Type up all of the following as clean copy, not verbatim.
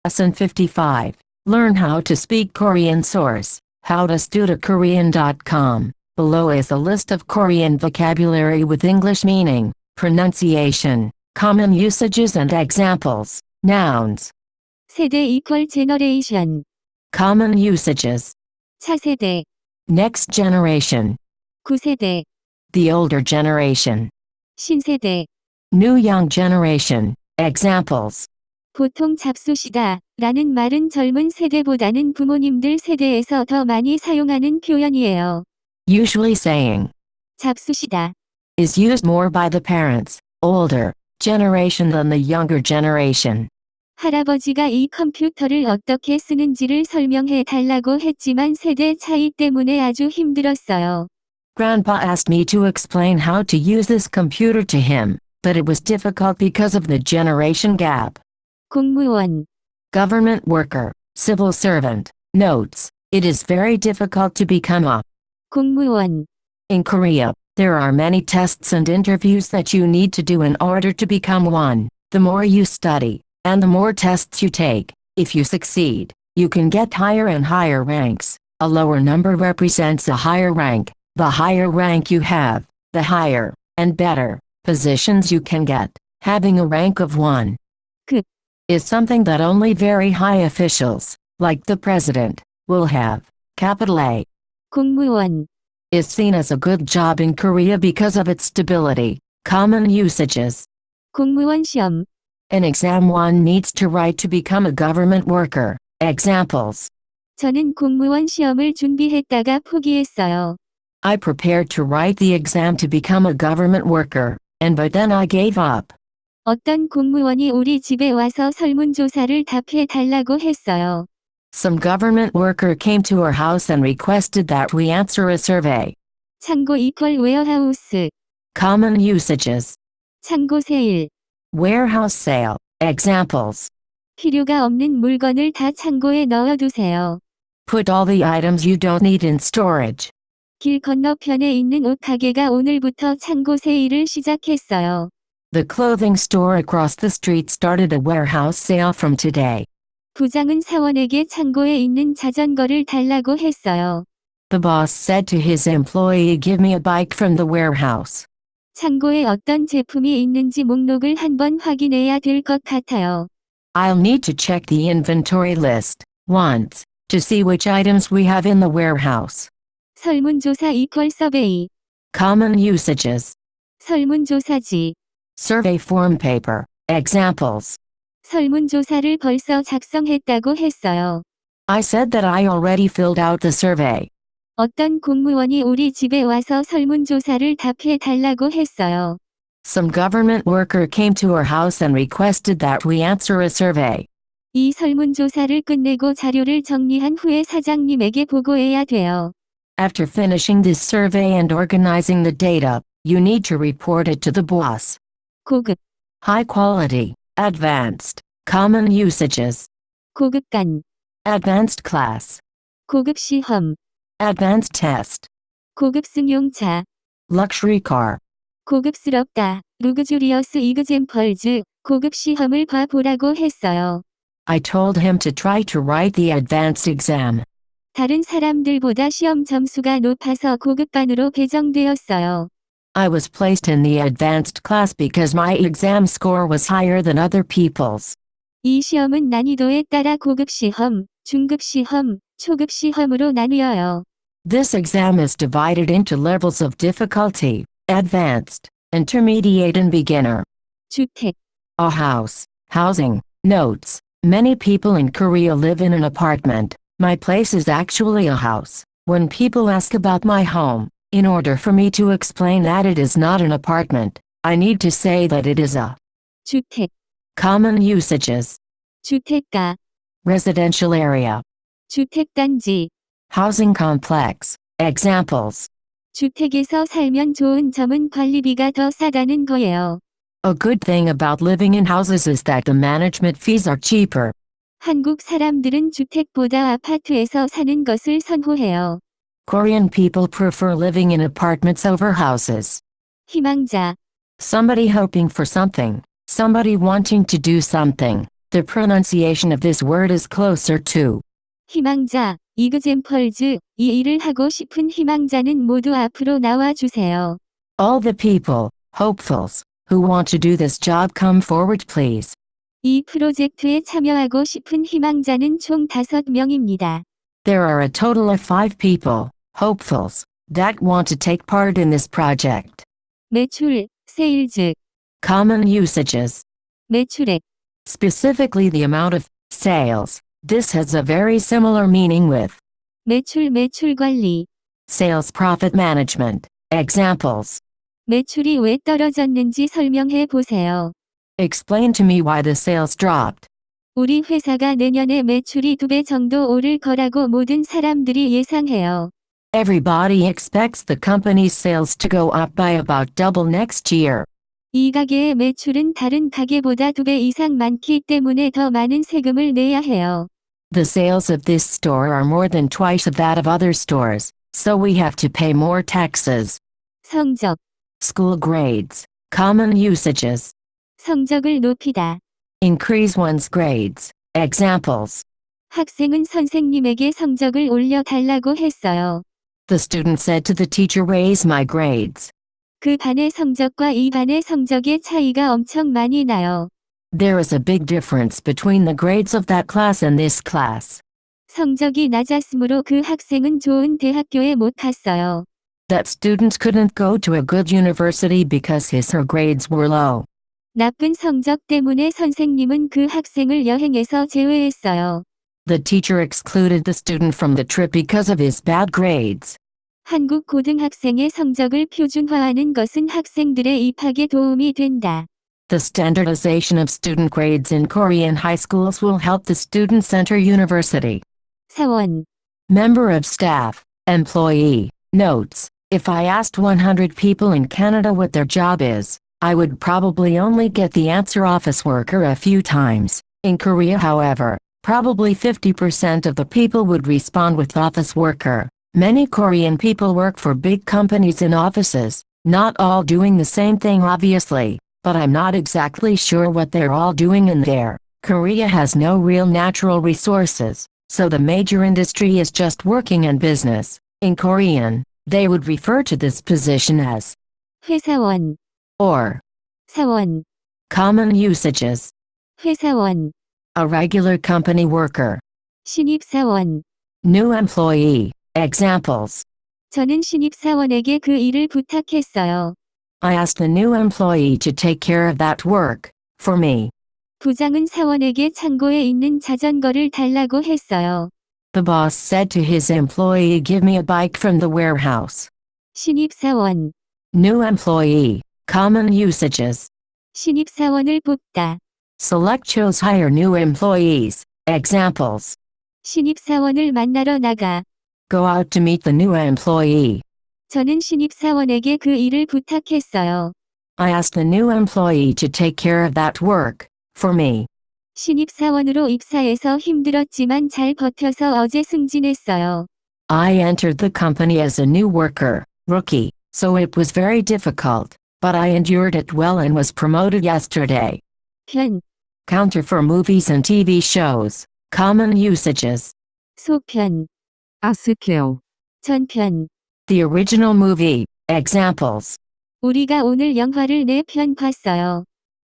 Lesson 55. Learn how to speak Korean. Source: howtostudykorean.com. Below is a list of Korean vocabulary with English meaning, pronunciation, common usages and examples. Nouns. 세대 equal generation. Common usages. 차세대, Next generation. 구세대, The older generation. 신세대. New young generation. Examples. 보통 잡수시다 라는 말은 젊은 세대보다는 부모님들 세대에서 더 많이 사용하는 표현이에요. Usually saying 잡수시다. is used more by the parents, older generation than the younger generation. 할아버지가 이 컴퓨터를 어떻게 쓰는지를 설명해 달라고 했지만 세대 차이 때문에 아주 힘들었어요. Grandpa asked me to explain how to use this computer to him, but it was difficult because of the generation gap. 공무원, Government worker, civil servant. Notes: it is very difficult to become a. 공무원. In Korea, there are many tests and interviews that you need to do in order to become one. The more you study, and the more tests you take, if you succeed, you can get higher and higher ranks. A lower number represents a higher rank. The higher rank you have, the higher, and better, positions you can get. Having a rank of 1 is something that only very high officials, like the president, will have. Capital A 공무원, is seen as a good job in Korea because of its stability. Common usages. 공무원 시험. An exam one needs to write to become a government worker. Examples. 저는 공무원 시험을 준비했다가 포기했어요. I prepared to write the exam to become a government worker, and by then I gave up. 어떤 공무원이 우리 집에 와서 설문조사를 답해 달라고 했어요. Some government worker came to our house and requested that we answer a survey. 창고 equal warehouse. Common usages. 창고 세일. Warehouse sale. Examples. 필요가 없는 물건을 다 창고에 넣어두세요. Put all the items you don't need in storage. 길 건너편에 있는 옷 가게가 오늘부터 창고 세일을 시작했어요. The clothing store across the street started a warehouse sale from today. 부장은 사원에게 창고에 있는 자전거를 달라고 했어요. The boss said to his employee, give me a bike from the warehouse. 창고에 어떤 제품이 있는지 목록을 한번 확인해야 될 것 같아요. I'll need to check the inventory list once to see which items we have in the warehouse. 설문조사 equal survey. Common usages. 설문조사지. Survey form paper. Examples. 설문조사를 벌써 작성했다고 했어요. I said that I already filled out the survey. 어떤 공무원이 우리 집에 와서 설문조사를 답해 달라고 했어요. Some government worker came to our house and requested that we answer a survey. 이 설문조사를 끝내고 자료를 정리한 후에 사장님에게 보고해야 돼요. After finishing this survey and organizing the data, you need to report it to the boss. 고급, High quality. Advanced. Common usages. 고급관, Advanced class. 고급 시험, Advanced test. 고급 승용차, Luxury car. 고급스럽다. luxurious examples, 고급 시험을 봐보라고 했어요. I told him to try to write the advanced exam. 다른 사람들보다 시험 점수가 높아서 고급반으로 배정되었어요. I was placed in the advanced class because my exam score was higher than other people's. 이 시험은 난이도에 따라 고급 시험, 중급 시험, 초급 시험으로 나뉘어요. This exam is divided into levels of difficulty: advanced, intermediate and beginner. 주택, A house. Housing. Notes: many people in Korea live in an apartment. My place is actually a house. When people ask about my home, in order for me to explain that it is not an apartment, I need to say that it is a. 주택, Common usages. 주택가, Residential area. 주택단지, Housing complex. Examples. 주택에서 살면 좋은 점은 관리비가 더 싸다는 거예요. A good thing about living in houses is that the management fees are cheaper. 한국 사람들은 주택보다 아파트에서 사는 것을 선호해요. Korean people prefer living in apartments over houses. 희망자, Somebody hoping for something. Somebody wanting to do something. The pronunciation of this word is closer to 희망자, examples. 이 일을 하고 싶은 희망자는 모두 앞으로 나와 주세요. all the people, hopefuls, who want to do this job come forward please. 이 프로젝트에 참여하고 싶은 희망자는 총 5명입니다. There are a total of 5 people, hopefuls, that want to take part in this project. 매출, sales, Common usages. 매출액, Specifically the amount of sales. This has a very similar meaning with 매출 관리. sales profit management. Examples. 매출이 왜 떨어졌는지 설명해 보세요. Explain to me why the sales dropped. 우리 회사가 내년에 매출이 2배 정도 오를 거라고 모든 사람들이 예상해요. Everybody expects the company's sales to go up by about double next year. 이 가게의 매출은 다른 가게보다 2배 이상 많기 때문에 더 많은 세금을 내야 해요. The sales of this store are more than twice of that of other stores, so we have to pay more taxes. 성적, School grades. Common usages. 성적을 높이다. Increase one's grades. Examples. 학생은 선생님에게 성적을 올려달라고 했어요. The student said to the teacher, raise my grades. 그 반의 성적과 이 반의 성적의 차이가 엄청 많이 나요. There is a big difference between the grades of that class and this class. 성적이 낮았으므로 그 학생은 좋은 대학교에 못 갔어요. That student couldn't go to a good university because his or her grades were low. 나쁜 성적 때문에 선생님은 그 학생을 여행에서 제외했어요. The teacher excluded the student from the trip because of his bad grades. 한국 고등학생의 성적을 표준화하는 것은 학생들의 입학에 도움이 된다. The standardization of student grades in Korean high schools will help the students enter university. 사원, Member of staff, employee. Notes: if I asked 100 people in Canada what their job is, I would probably only get the answer office worker a few times. In Korea, however, probably 50% of the people would respond with office worker. Many Korean people work for big companies in offices, not all doing the same thing obviously, but I'm not exactly sure what they're all doing in there. Korea has no real natural resources, so the major industry is just working and business. In Korean, they would refer to this position as 회사원, or. 사원, Common usages. 회사원, A regular company worker. 신입사원. New employee. Examples. 저는 신입사원에게 그 일을 부탁했어요. I asked the new employee to take care of that work for me. 부장은 사원에게 창고에 있는 자전거를 달라고 했어요. The boss said to his employee, give me a bike from the warehouse. 신입사원, New employee. Common usages. 신입사원을 뽑다. Select chose hire new employees. Examples. 신입사원을 만나러 나가. Go out to meet the new employee. 저는 신입사원에게 그 일을 부탁했어요. I asked the new employee to take care of that work for me. 신입사원으로 입사해서 힘들었지만 잘 버텨서 어제 승진했어요. I entered the company as a new worker, rookie, so it was very difficult, but I endured it well and was promoted yesterday. 편, Counter for movies and TV shows. Common usages. 소편, 아스케어, 전편. The original movie. Examples. 우리가 오늘 영화를 4편 봤어요.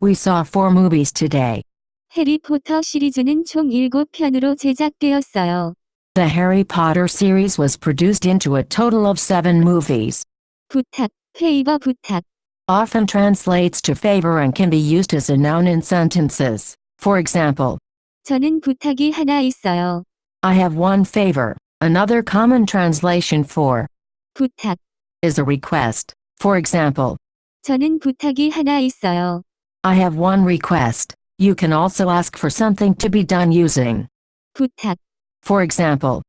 We saw 4 movies today. 해리포터 시리즈는 총 7편으로 제작되었어요. The Harry Potter series was produced into a total of 7 movies. 부탁, 페이버 부탁. Often translates to favor and can be used as a noun in sentences. For example, 저는 부탁이 하나 있어요. I have one favor. Another common translation for 부탁. is a request. For example, 저는 부탁이 하나 있어요. I have one request. You can also ask for something to be done using. 부탁. For example,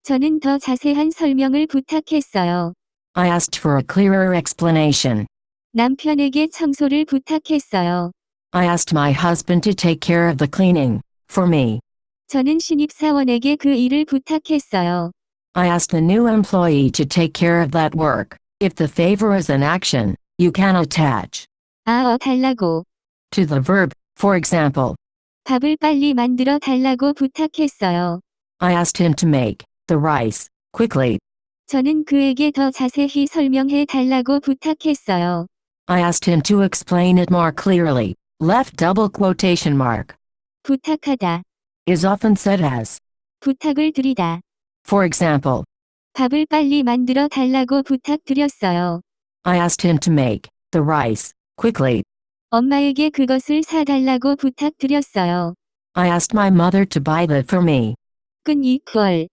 저는 더 자세한 설명을 부탁했어요. I asked for a clearer explanation. 남편에게 청소를 부탁했어요. I asked my husband to take care of the cleaning for me. 저는 신입사원에게 그 일을 부탁했어요. I asked the new employee to take care of that work. If the favor is an action, you can attach 달라고. to the verb. For example, 밥을 빨리 만들어 달라고 부탁했어요. I asked him to make the rice quickly. 저는 그에게 더 자세히 설명해 달라고 부탁했어요. I asked him to explain it more clearly. Left double quotation mark. 부탁하다. Is often said as. 부탁을 드리다. For example, 밥을 빨리 만들어 달라고 부탁드렸어요. I asked him to make the rice quickly. 엄마에게 그것을 사달라고 부탁드렸어요. I asked my mother to buy that for me. 끈 equal.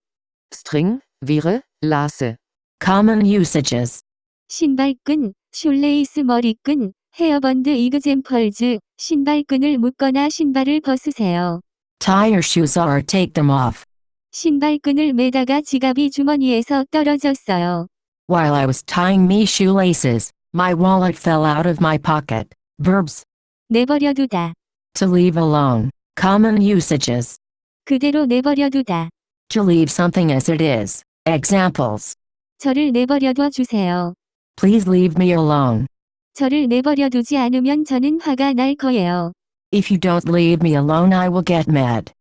String wäre Lasse. Common usages. 신발끈, 숄레이스 머리끈, 헤어밴드 examples, 신발끈을 묶거나 신발을 벗으세요. Tie your shoes or take them off. 신발끈을 매다가 지갑이 주머니에서 떨어졌어요. While I was tying me shoelaces, my wallet fell out of my pocket. Verbs. 내버려두다. To leave alone. Common usages. 그대로 내버려두다. To leave something as it is. Examples. 저를 내버려둬 주세요. Please leave me alone. 저를 내버려두지 않으면 저는 화가 날 거예요. If you don't leave me alone, I will get mad.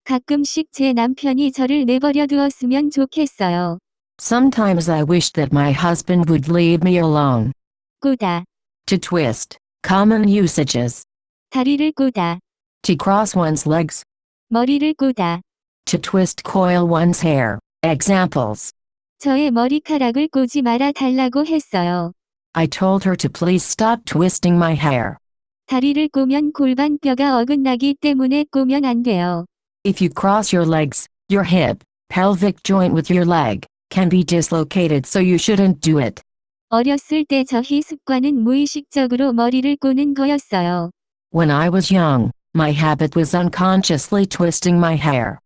가끔씩 제 남편이 저를 내버려두었으면 좋겠어요. Sometimes I wish that my husband would leave me alone. 꼬다. To twist. Common usages. 다리를 꼬다. To cross one's legs. 머리를 꼬다. To twist coil one's hair. Examples. 저의 머리카락을 꼬지 말아 달라고 했어요. I told her to please stop twisting my hair. 다리를 꼬면 골반뼈가 어긋나기 때문에 꼬면 안 돼요. If you cross your legs, your hip, pelvic joint with your leg, can be dislocated, so you shouldn't do it. 어렸을 때 저희 습관은 무의식적으로 머리를 꼬는 거였어요. When I was young, my habit was unconsciously twisting my hair.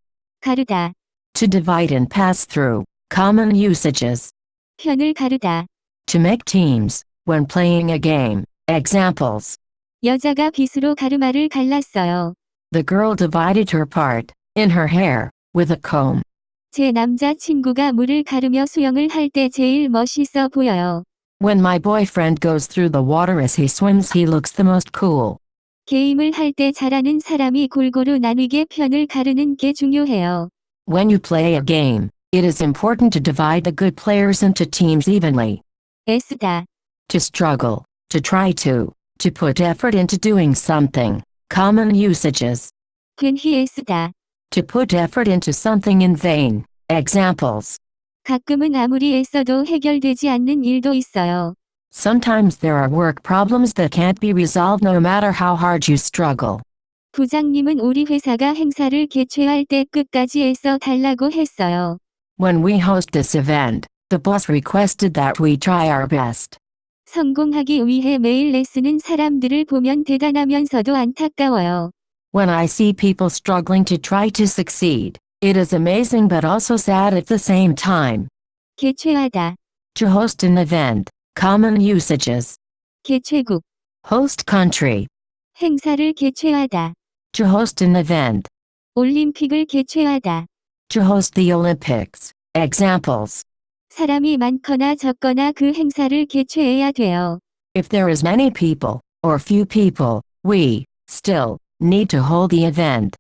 가르다. To divide and pass through. Common usages. 편을 가르다. To make teams, when playing a game. Examples. 여자가 빗으로 가르마를 갈랐어요. The girl divided her part, in her hair, with a comb. 제 남자 친구가 물을 가르며 수영을 할 때 제일 멋있어 보여요. When my boyfriend goes through the water as he swims, he looks the most cool. 게임을 할 때 잘하는 사람이 골고루 나뉘게 편을 가르는 게 중요해요. When you play a game, it is important to divide the good players into teams evenly. 애쓰다. To struggle, to try to put effort into doing something. Common usages. 괜히 애쓰다. To put effort into something in vain. Examples. 가끔은 아무리 애써도 해결되지 않는 일도 있어요. Sometimes there are work problems that can't be resolved no matter how hard you struggle. 부장님은 우리 회사가 행사를 개최할 때 끝까지 애써 달라고 했어요. When we host this event, the boss requested that we try our best. 성공하기 위해 매일 애쓰는 사람들을 보면 대단하면서도 안타까워요. When I see people struggling to try to succeed, it is amazing but also sad at the same time. 개최하다. To host an event. Common usages. 개최국. Host country. 행사를 개최하다. To host an event. 올림픽을 개최하다. To host the Olympics. Examples. 사람이 많거나 적거나 그 행사를 개최해야 돼요. If there is many people, or few people, we, still, need to hold the event.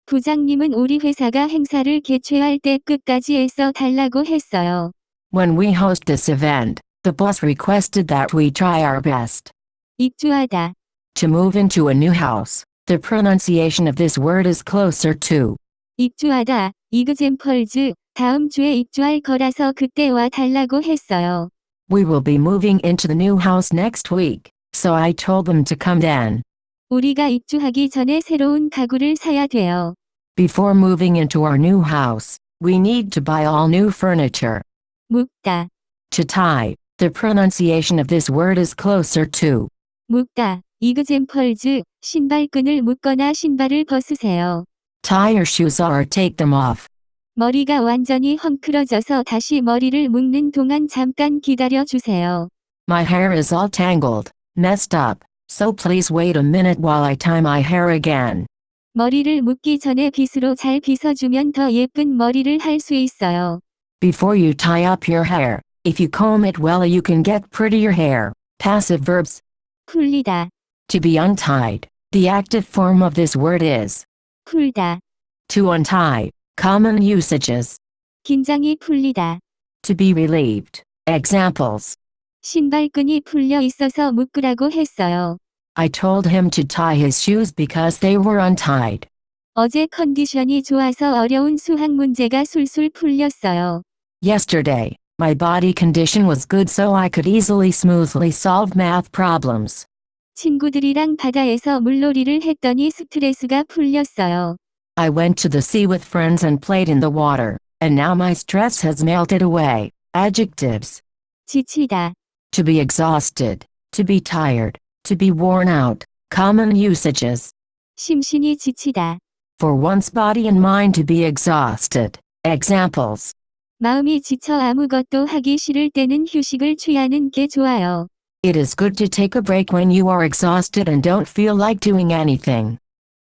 부장님은 우리 회사가 행사를 개최할 때 끝까지 애써 달라고 했어요. When we host this event, the boss requested that we try our best. 입주하다. To move into a new house. The pronunciation of this word is closer to. 입주하다. examples, 다음 주에 입주할 거라서 그때 와 달라고 했어요. We will be moving into the new house next week, so I told them to come then. 우리가 입주하기 전에 새로운 가구를 사야 돼요. Before moving into our new house, we need to buy all new furniture. 묶다. To tie. The pronunciation of this word is closer to. 묶다. examples, 신발끈을 묶거나 신발을 벗으세요. Tie your shoes or take them off. 머리가 완전히 헝클어져서 다시 머리를 묶는 동안 잠깐 기다려 주세요. My hair is all tangled, messed up, so please wait a minute while I tie my hair again. 머리를 묶기 전에 빗으로 잘 빗어주면 더 예쁜 머리를 할 수 있어요. Before you tie up your hair, if you comb it well, you can get prettier hair. Passive verbs. 풀리다. To be untied. The active form of this word is. 풀다. To untie. Common usages. 긴장이 풀리다. To be relieved. Examples. 신발끈이 풀려 있어서 묶으라고 했어요. I told him to tie his shoes because they were untied. 어제 컨디션이 좋아서 어려운 수학 문제가 술술 풀렸어요. Yesterday, my body condition was good so I could easily smoothly solve math problems. 친구들이랑 바다에서 물놀이를 했더니 스트레스가 풀렸어요. I went to the sea with friends and played in the water, and now my stress has melted away. Adjectives. 지치다. To be exhausted. To be tired. To be worn out. Common usages. 심신이 지치다. For one's body and mind to be exhausted. Examples. 마음이 지쳐 아무것도 하기 싫을 때는 휴식을 취하는 게 좋아요. It is good to take a break when you are exhausted and don't feel like doing anything.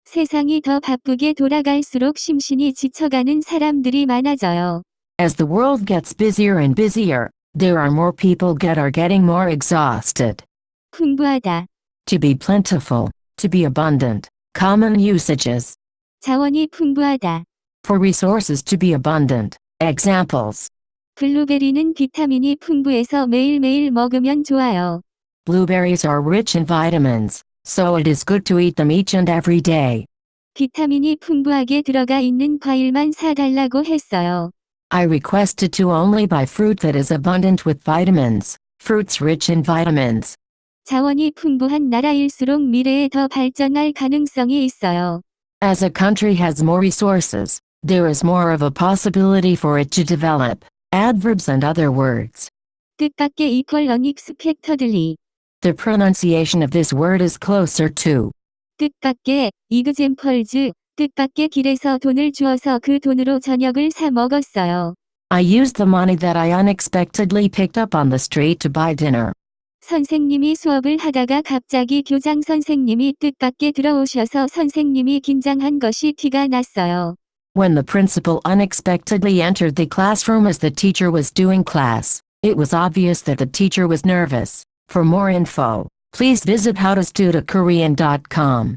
세상이 더 바쁘게 돌아갈수록 심신이 지쳐가는 사람들이 많아져요. As the world gets busier and busier, there are more people getting more exhausted. 풍부하다. To be plentiful. To be abundant. Common usages. 자원이 풍부하다. For resources to be abundant. Examples. 블루베리는 비타민이 풍부해서 매일매일 먹으면 좋아요. Blueberries are rich in vitamins, so it is good to eat them each and every day. 비타민이 풍부하게 들어가 있는 과일만 사달라고 했어요. I requested to only buy fruit that is abundant with vitamins. Fruits rich in vitamins. 자원이 풍부한 나라일수록 미래에 더 발전할 가능성이 있어요. As a country has more resources, there is more of a possibility for it to develop. Adverbs and other words. 뜻밖의 equal unexpectedly. The pronunciation of this word is closer to. 뜻밖의 examples. 뜻밖의 길에서 돈을 주어서 그 돈으로 저녁을 사 먹었어요. I used the money that I unexpectedly picked up on the street to buy dinner. 선생님이 수업을 하다가 갑자기 교장 선생님이 뜻밖에 들어오셔서 선생님이 긴장한 것이 티가 났어요. When the principal unexpectedly entered the classroom as the teacher was doing class, it was obvious that the teacher was nervous. For more info, please visit howtostudykorean.com.